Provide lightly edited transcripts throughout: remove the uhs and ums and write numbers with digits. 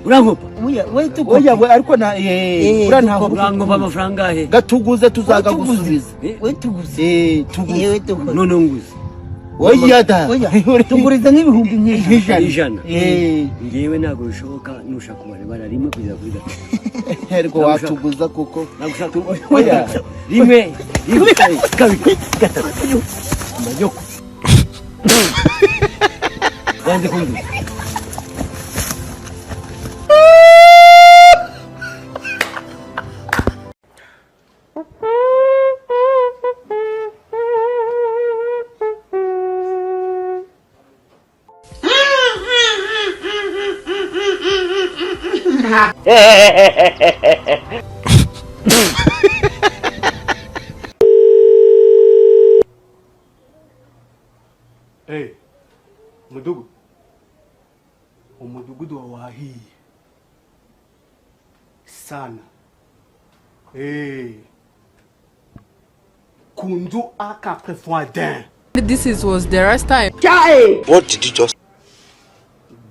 urankopa we tuko oya we ariko na urankopa amafaranga he gatuguze tuzagagusubiza we tuguze tuguze none nguze oya da tuguriza nk'ibihumbi nk'ijana ngewe ntabwo bishoboka nushaka kubarebara rimwe kugeza kuri gatatu ariko watuguza kuko nagushaka oya rimwe kabiri gatatu majoko wanze kunduza Hey, mudugu. Umudugudu wawahiye sana. Hey. Kundu aka prefoidin. This was the last time. What did you just?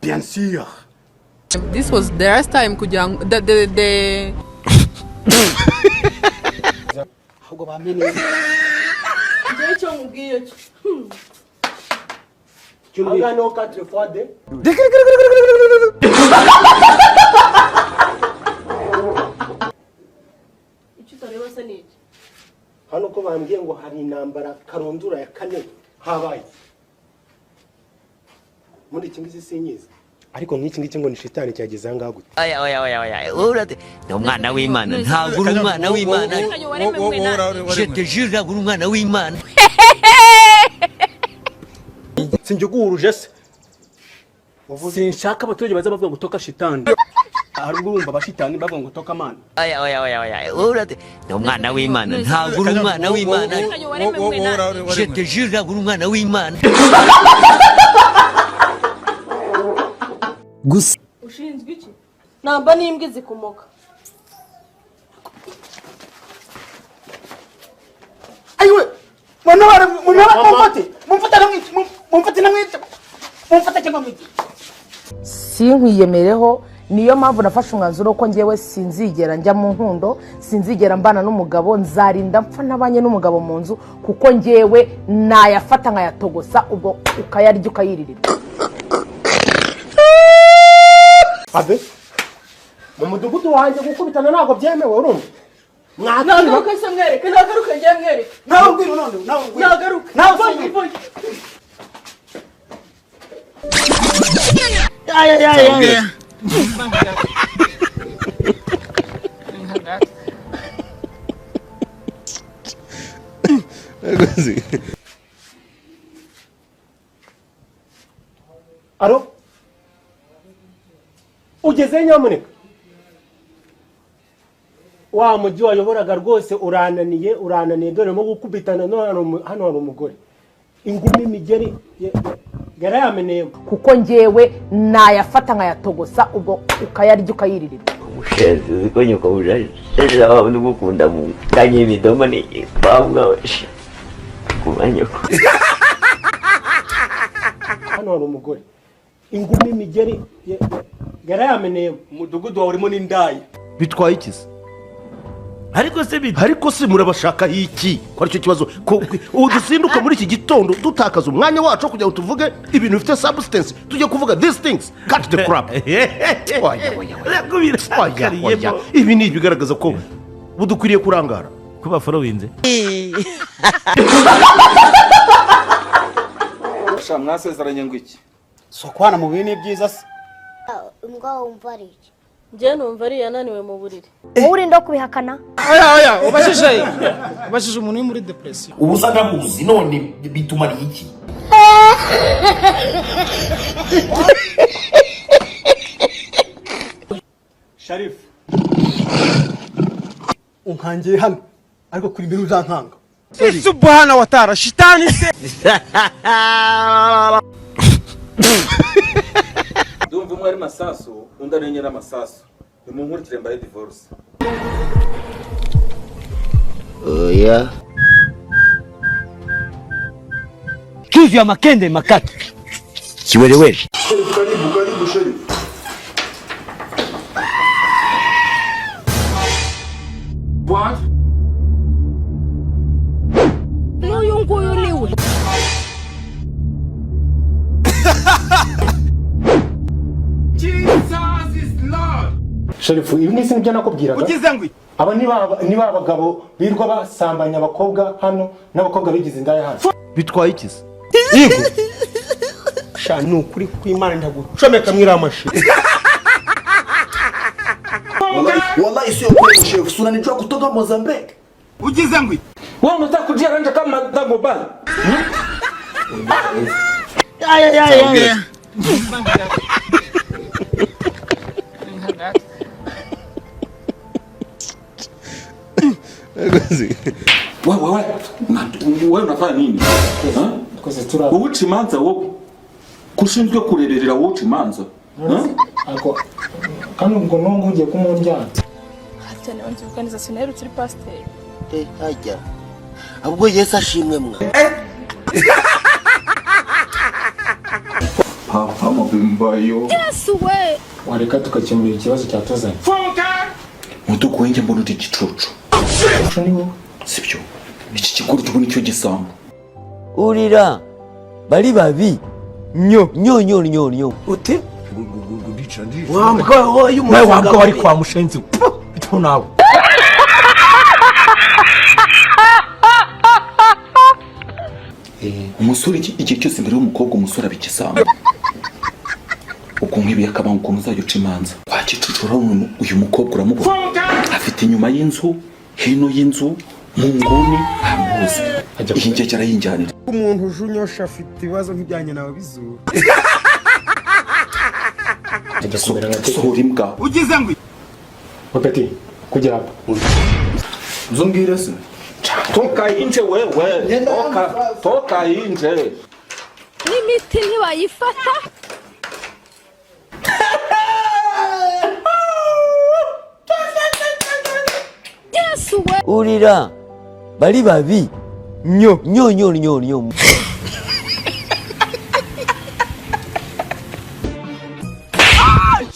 Bien sûr. This was the last time kujya the Ahubwo bamenye. cyo mubwiye Anga no 4 fois de. icyo utareba se ni iki Hano ko bambwiye ngo hari intambara karondura ya kane habaye. Muri iki ngiki sinyiza. Ariko nk'iki ngiki ngo ni shitani cyageze anga gute. Oya. Urate. Ni umwana w'Imana. Ntabwo uri umwana w'Imana. Je te jure uri umwana w'Imana. Sinjye guhuruje se. Sinshaka abaturage baza bavuga ngo toka shitani. Hari ubwo urumva abashitani bavuga ngo toka mana. Oya. Urate. Ni umwana w'Imana. Ntabwo uri umwana w'Imana. Je te jure uri umwana w'Imana. gusa ushinzwe iki namba n'imbwa zikomoka Ayiwe mwana mumfate cyangwa mwite sinkwiyemereho niyo mpamvu nafashe umwanzuro ko ngewe sinzigera njya mu nkundo sinzigera mbana n'umugabo nzarinda mpfa nabanye n'umugabo mu nzu kuko ngewe nayafata nkayatogosa ubwo ukayarya ukayiririra Abe mu mudugudu wanjye gukubitana ntabwo byemewe urumva nagaruka se mwereke nagaruka ngiye mwereke nawe ngwino none nawe ngwino nagaruka nawe ya Alo ugeze nyamuneka wa mujyi wayoboraga rwose urananiye dore mo gukubitana no hano hari umugore ingumi imigeri yarayameneye kuko ngewe nayafata nkayatogosa ubwo ukayarya ukayiririra Mushenzi uko nyuko bujaje. Ejo aho ndugukunda mu kanye imidomo ni bamwe kumanyoko. hano hari umugore ingumi imigeri yarayameneye umudugudu wawe urimo n'indaya bitwaye ikiza ariko se murabashaka iki ko aricyo kibazo ubu dusinduka muri iki gitondo dutakaza umwanya wacu kugira ngo tuvuge ibintu bifite substance tujye kuvuga these things cut the crap ibi ni ibigaragaza ko budukwiriye kurangara kuba followinze Sha mwasezeranye ngo iki so kwana mu bintu byiza se Mbwa wumva ari iki ngiye numva ari yananiwe mu buriri uri ndo kubihakana oya ubashije umuntu uri muri depression ubusa ndamuzi none bituma ari iki Sharif unkangiye hano ariko kuri mbere uzankanga subhana wa ta'ala shitani se Ndumva umwe ari masasu undi arenyera masasu nimunkurikire mbaye divorce Oya. Kivi ya makende makati kiwerewere Karibu Sharif Sherifu, ibi nisi nibyo nakubwiraga. Ugize ngwi. Aba niba abagabo birwa basambanya abakobwa hano n'abakobwa bigize indaya hano. bitwaye ikizi Yego. Sha nukuri kw'Imana ndagucomeka mwiramashi. Wallahi sio kweli chef, si unanijua kutoka Mozambique. Ugize ngwi. Wewe unataka kujiranja kama Dago Bala? Ya. Wewe unafanya nini? Uwuca imanza wowe kushinzwe kurerera wowe uca imanza. Ako kano ngo nongo ngiye kumunjyana. Hatane wanjye uganiza sinero turi pasteur. Hajya ahubwo Yesu ashimwe mwa Papa mabimbayo. Yesu we. Wareka tukakemura ikibazo cyatuzanye. Mutuku wenje mbona uti gicucu. Uco ni wowe. Sibyo. Iki kiguru cyo nicyo gisamba. urira bari babi nyo uti wambwa wowe wambwa wari kwa mushenzi bito nawe Umusore iki cyose imbere y'umukobwa umusore abikisamba. Ukuntu ibi akaba ukuntu uzayoca imanza. Wakicucura uyu mukobwa uramubona. Afite inyuma y'inzu, hino y'inzu, mu nguni amuzi. Iyi ngiye cyarayinjyanira. Umuntu ujunyosha afite ibibazo nk'ibyanjye nawe bizura. Sohora imbwa. Ugize ngwi. Wakati kuja hapa. Zongera se. Toka inje wewe. Toka inje. N'imiti ntibayifata. Yesu we. urira bari babi nyo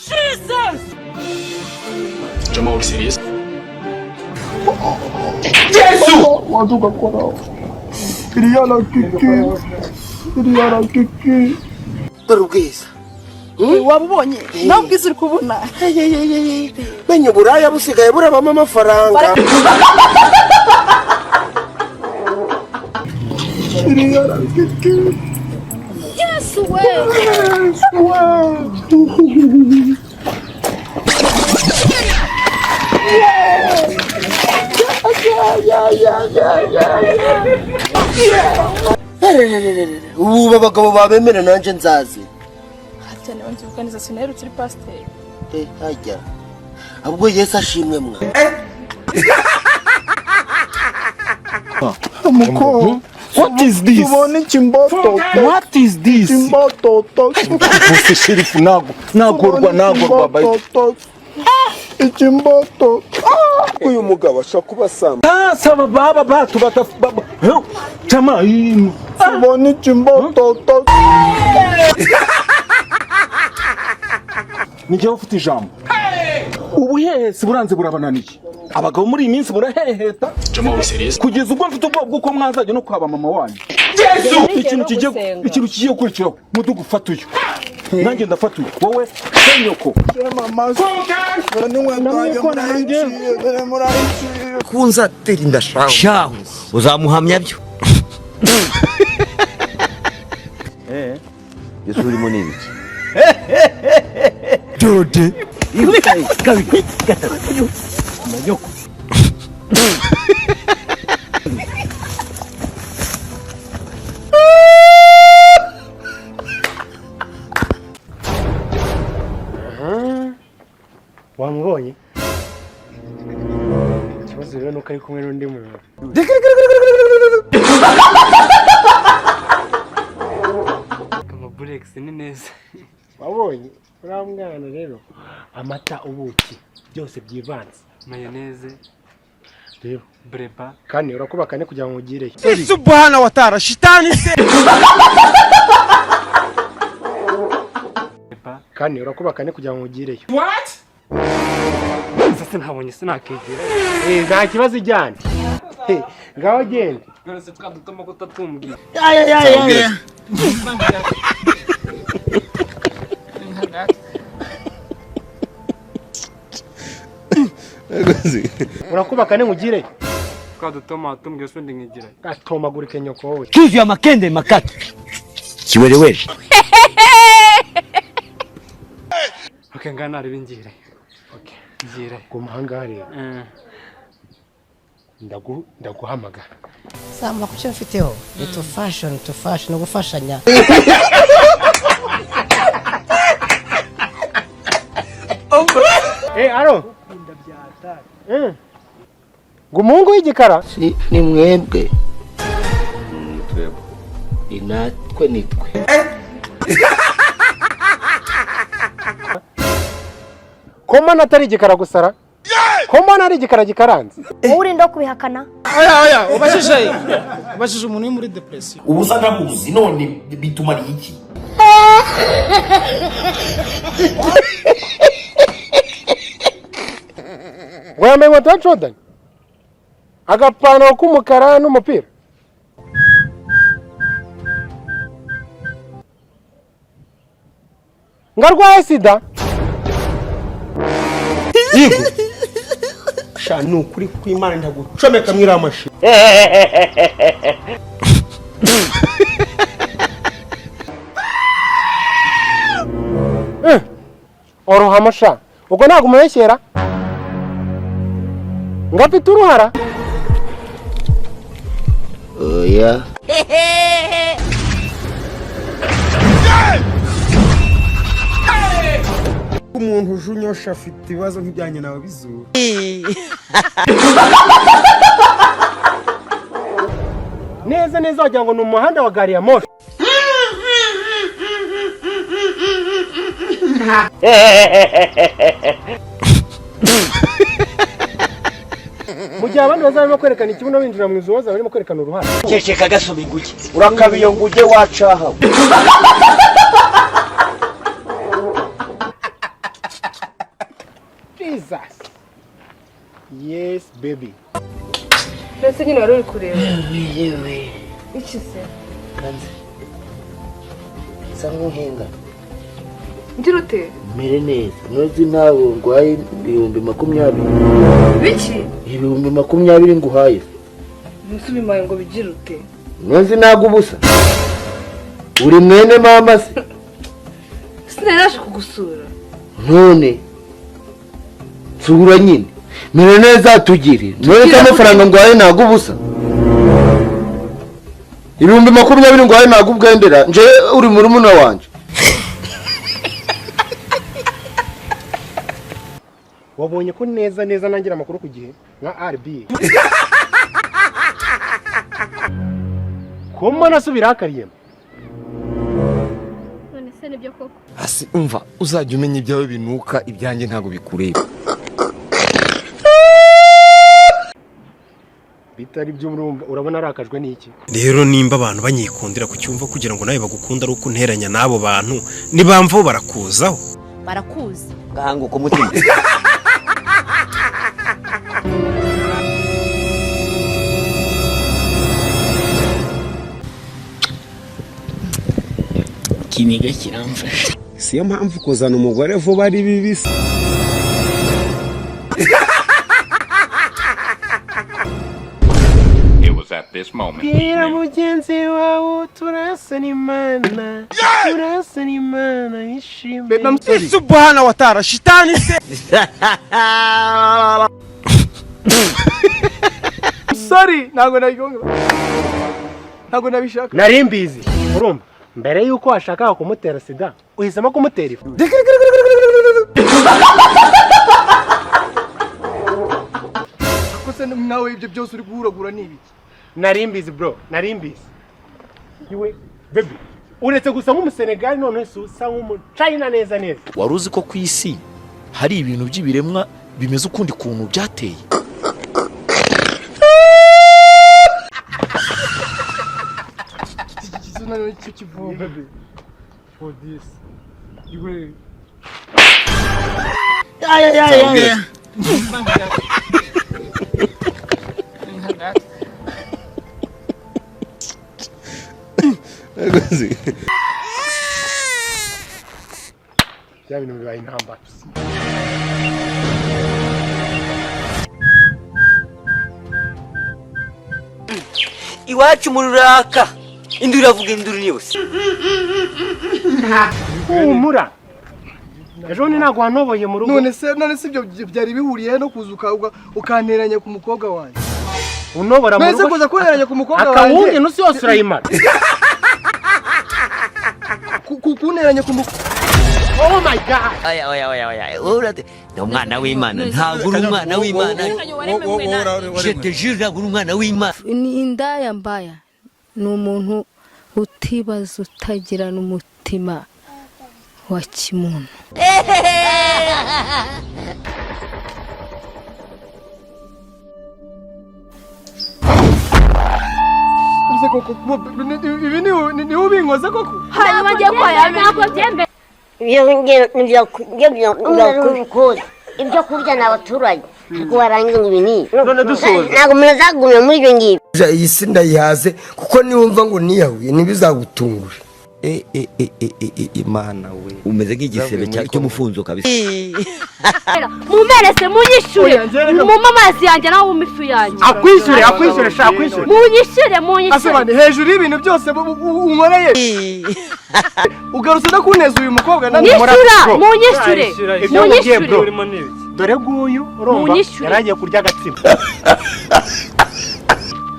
Jesus. Jamal serious. Barubwiza Wabubonye? Nabwiza uri kubona. menye buraya busigaye burabamo amafaranga Yesu we. ubu abagabo babemera nanje nzazi Hatane wanjye uganiza sinero turi pasteur. hajya ahubwo Yesu ashimwe mwa Muko. what is this Tubone chimboto. what is this Chimboto. bose sherifu nagorwa baba Chimboto. Uyu mugabo ashaka kubasamba. saba baba tubatafaba chama Tubone chimboto. nijye ufite ijambo ubuhehesi buranze burabananiye abagabo muri iyi minsi buraheheta kugeza ubwo mfite ubwoba bw'uko mwazajya no kwaba mama wanyu ikintu kigiye gukurikiraho mudugu ufata uyu nanjye ndafata uyu wowe senyoko kunza teri ndashaka shaho uzamuhamya byo Yesu urimo n'ibiki Dode kabiri gatatu amanyoko Wamubonye? Ikibazo rero nuko ari kumwe n'undi muntu. Amaburex ni neza. Wabonye? Uriya mwana rero amata ubuki byose byivanze. Mayoneze rero breba kandi urakubaka ne kugira ngo ugireyo. Subhana wa ta'ala shitani se. Kandi urakubaka ne kugira ngo ugireyo. What? Sasa ntabonye sinakegera. Nta kibazo ijyane. Ngaho genda. None se twadutuma ko tatumbwira. Ya. Urakubaka Ugire. Ukadutoma tumbye spendi nkigira. Gatomagurike nyoko wowe. Tuzi amakende makata. Kiwerewere. Okay, ngana ari bingire. Okay, ngire. Kumahanga rero. Ndaguhamagara. Samba kucyo mfiteho. To fashion no gufashanya. Aro. Gumungu y'igikara. Ni mwebwe. Inatwe nitwe. Komana atari igikara gusara? Komana ari igikara gikaranze? Urinda kubihakana? Oya, ubashije umuntu uri muri depression. Ubusa ndabuzi none bituma iki? Wambaye inkweto ya Jordan? Agapantaro k'umukara n'umupira? Ngarwaye sida? Yego. Shanu kuri kwimana ndagucomeka mwira mashi. Orohama sha. Ubwo ntago umubeshyera? Ngafite uruhara? Oya. Umuntu ujunyosha afite ibibazo nk'ibyanjye nawe bizura. Neza wagira ngo ni umuhanda wa gari ya moshi. Mu gihe abandi bazarimo kwerekana ikibuno binjira mu izuba barimo kwerekana uruhara. Kekeka gasoma inguge. Urakabiyo nguge wacaha. Jesus. Yes, baby. Mbese nyine wari uri kureba. Yewe. Iki se? Kanze. Sa nk'uhenga. Ngira ute? Mere neza. Nozi nawe ngwaye 2020. Biki? 2020 nguhaye. Musubimaye ngo bigira ute? Nozi nago ubusa. Uri mwene mama se. Sinaraje kugusura. None. Sura nyine. Mere neza tugire. None amafaranga ngwaye nago ubusa. 2020 ngwaye nago ubwendera. Nje uri muri muna wanje. Wabonye ko neza nangira amakuru ku gihe nka RB. Koma nasubira akariyemo. None se nibyo koko? Asi umva uzajya umenya ibyawe binuka ibyanjye ntago bikureba. Bitari byo urabona arakajwe n'iki? Rero nimba abantu banyikundira kucyumva kugira ngo nawe bagukunda ari uko nteranya nabo bantu nibamvo barakuzaho. Barakuzi. Gahanguka umutima. Kiniga kiramfasha. Siyo mpamvu kuzana umugore vuba ari bibisi. It was at this moment. Bwira mugenzi wawe turasa n'Imana. Turasa n'Imana ishimwe. Subhana wa ta'ala shitani se. Sorry, ntago nabishaka. Nari mbizi. Urumva? Mbere yuko washaka kumutera sida, uhisemo kumutera ifu. Akose nawe ibyo byose uri guhuragura nibiki? Nari mbizi bro, nari mbizi. Yiwe baby, uretse gusa nk'umusenegali none usa nk'umuchina neza. Wari uzi ko ku isi hari ibintu by'ibiremwa bimeze ukundi kuntu byateye? None cyo kivuga baby. For this. Yiwe. Yeah. Bya bintu bibaye intambara. iwacu mu ruraka induru iravuga induru ni yose. Humura. Ejo ni ntago wantoboye mu rugo. None se ibyo byari bihuriye no kuzuka ukanteranya ku mukobwa wanjye. Unobora mu rugo. Mwese kuza kuneranya ku mukobwa wanjye. Akawunge nusi yose urayimara. Kuneranya ku mukobwa. Oh my god. Oya. Urate. Ni umwana w'Imana. Ntabwo uri umwana w'Imana. Jeteje ntabwo uri umwana w'Imana. Ni indaya mbaya. Ni umuntu utibaza utagira n'umutima wa kimuntu. Ibi ni ubinkoze koko? Hanyuma ngiye kwaya ntabwo byembe. Ibyo kurya n'abaturage warangiye ibini none dusoza ntabwo muzagume muri ibyo ngibyo. Iyi si ndayihaze kuko niwumva ngo niyahuye ntibizagutungure. Imana we umeze nk'igisebe cy'umufunzo kabisa. Mumerese munyishure mu amazi yanjye naho umifu yanjye. Akwishyure sha akwishyure. Munyishure. Asabane hejuru y'ibintu byose unkoreye. Ugarutse no kuneza uyu mukobwa nani munyishure. Dore guyu urumva yaragiye kurya agatsima.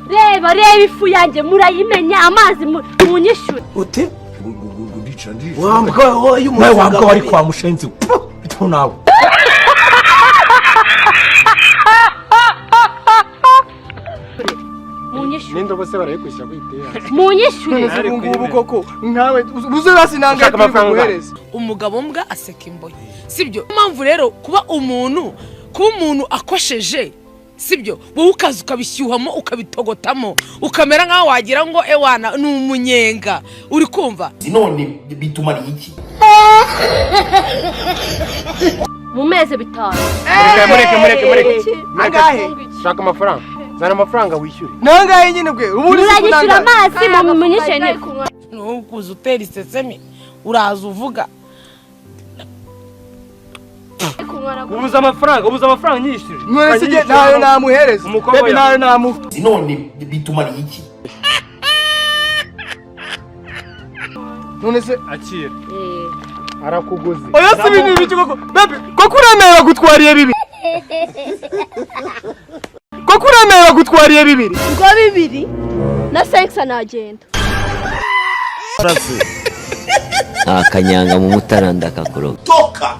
Reba ifu yanjye murayimenya amazi munyishure. Ute wambwa wari kwa mushenzi bito nawe. Munyishure. Nindo bose barayikwishyura kwitera. Munyishure. Ngubu koko nkawe uze basinanga kuguhereza. Umugabo mbwa aseka imboye. Sibyo impamvu rero kuba umuntu akosheje sibyo wowe ukaza ukabishyuhamo ukabitogotamo ukamera nkaho wagira ngo ewana ni umunyenga uri kumva none bitumara iki mu mezi 5. Mureke. Nangahe? Shaka amafaranga. Zana amafaranga wishyure. Nangahe nyine bwe? Ubu uzanyishyura amazi mu munyishe ne. No kuza utera isesemi uraza uvuga. Ubuza amafaranga nyishyure. Mwese je nayo namuhereza. Bebe nayo namu. None bitumara iki none se akira. Arakuguze. Oya si ibintu biki koko. Bebe ko kuremera gutwariye bibi. Ko kuremera gutwariye bibiri. Ngo bibiri na 5 nagenda. Akanyanga mu mutaranda kakoroga. Toka.